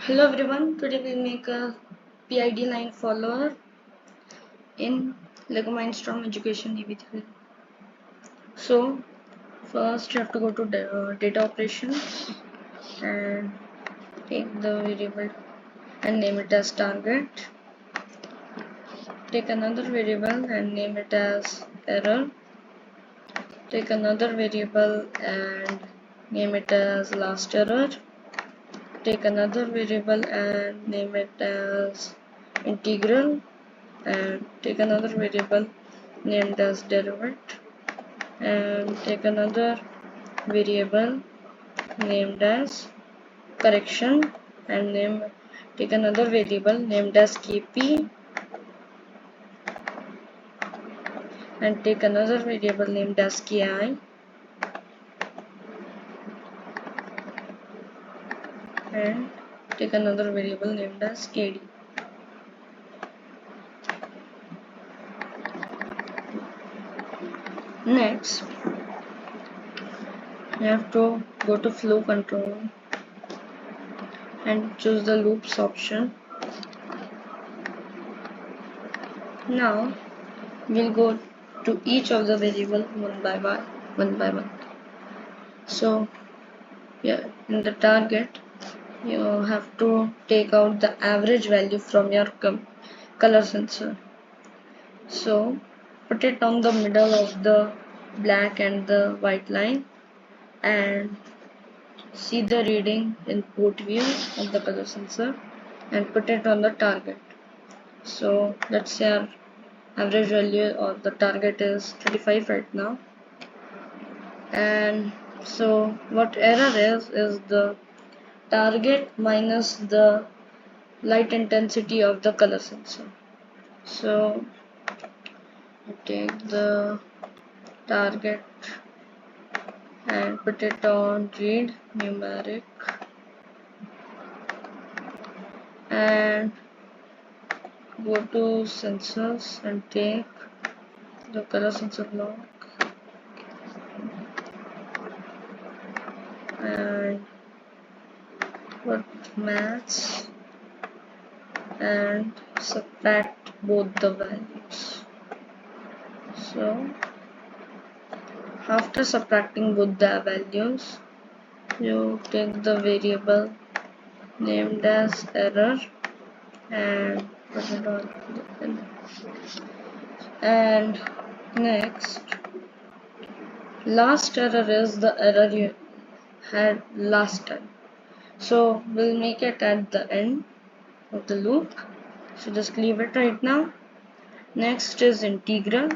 Hello everyone, today we'll make a PID line follower in Lego Mindstorm Education ev3. So first you have to go to data operations and take the variable and name it as target. Take another variable and name it as error. Take another variable and name it as last error. Take another variable and name it as integral, and take another variable named as derivative, and take another variable named as correction, and take another variable named as kp, and take another variable named as ki, and take another variable named as kd. Next, you have to go to flow control and choose the loops option. Now we'll go to each of the variable one by one. So yeah, in the target you have to take out the average value from your color sensor. So put it on the middle of the black and the white line and see the reading in port view of the color sensor and put it on the target. So let's say our average value or the target is 35 right now, and so what error is the target minus the light intensity of the color sensor. So take the target and put it on read numeric and go to sensors and take the color sensor block and put maths and subtract both the values. So after subtracting both the values, you take the variable named as error and put it on the end. And next, last error is the error you had last time, so we'll make it at the end of the loop, so just leave it right now. Next is integral,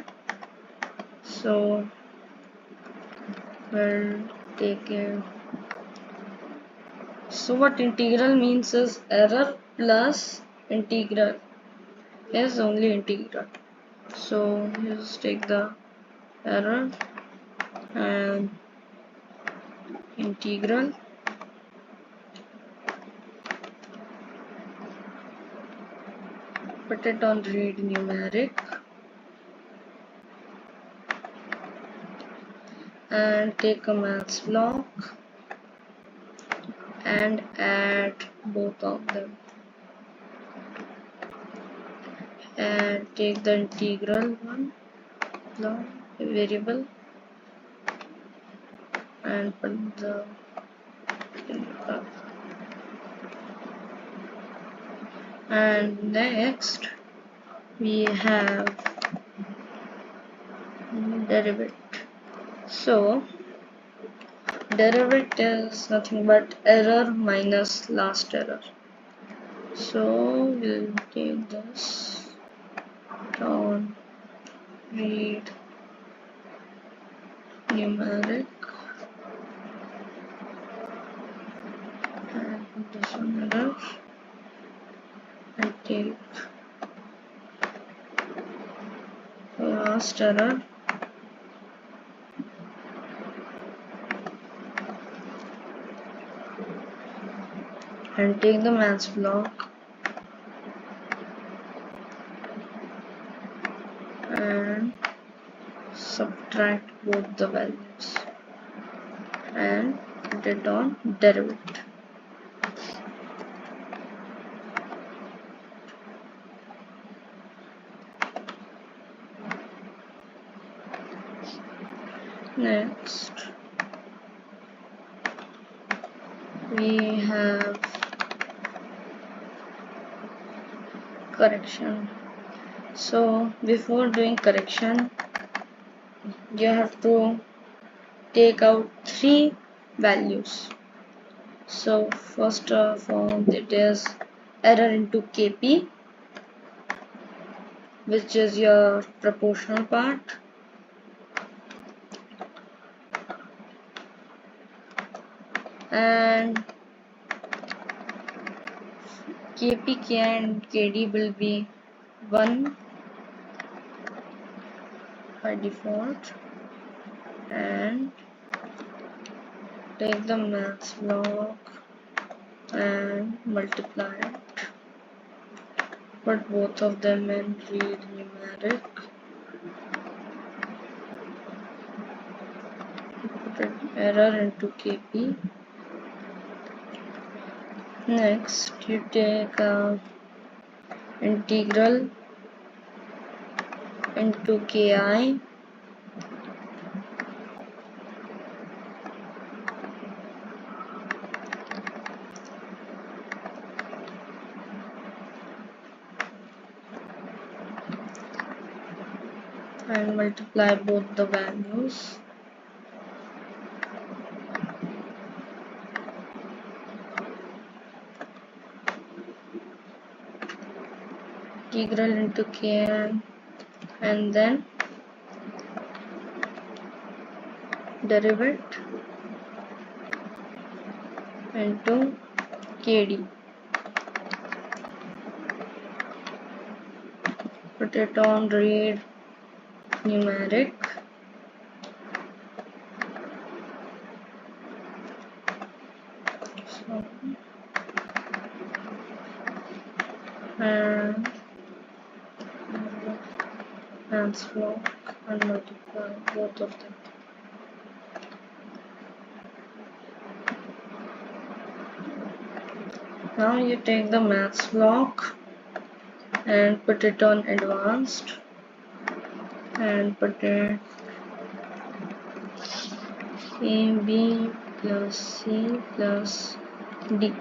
so we'll take it. So what integral means is error plus integral is only integral. So you just take the error and integral put it on read numeric and take a maths block and add both of them and take the integral one block variable and put the and next we have derivative. So derivative is nothing but error minus last error. So we'll take this on read numeric and put this on error and take the last error and take the maths block and subtract both the values and put it on derivative. Next we have correction. So before doing correction, you have to take out 3 values. So first of all, it is error into KP, which is your proportional part, and KPK and KD will be 1 by default, and take the maths block and multiply it. Put both of them in read numeric. Put error into KP. Next, you take integral into KI. And multiply both the values. Integral into Kn, and then derive it into Kd. Put it on read numeric. So, and maths block and multiply both of them. Now you take the maths block and put it on advanced and put it AB plus C plus D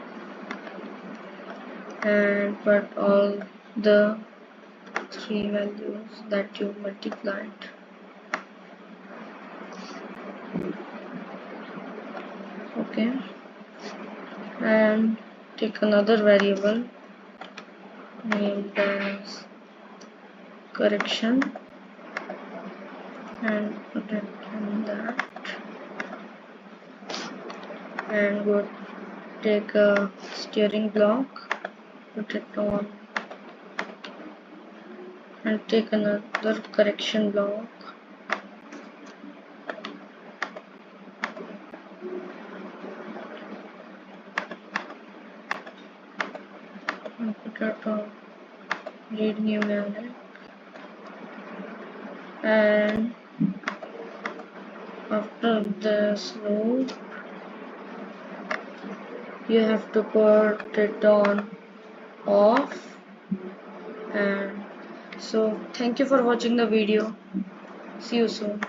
and put all the 3 values that you multiplied. Okay, and take another variable named as correction and put it in that, and go take a steering block, put it on, and take another correction block and put it on read numeric, and after this loop you have to put it on off. And so thank you for watching the video. See you soon.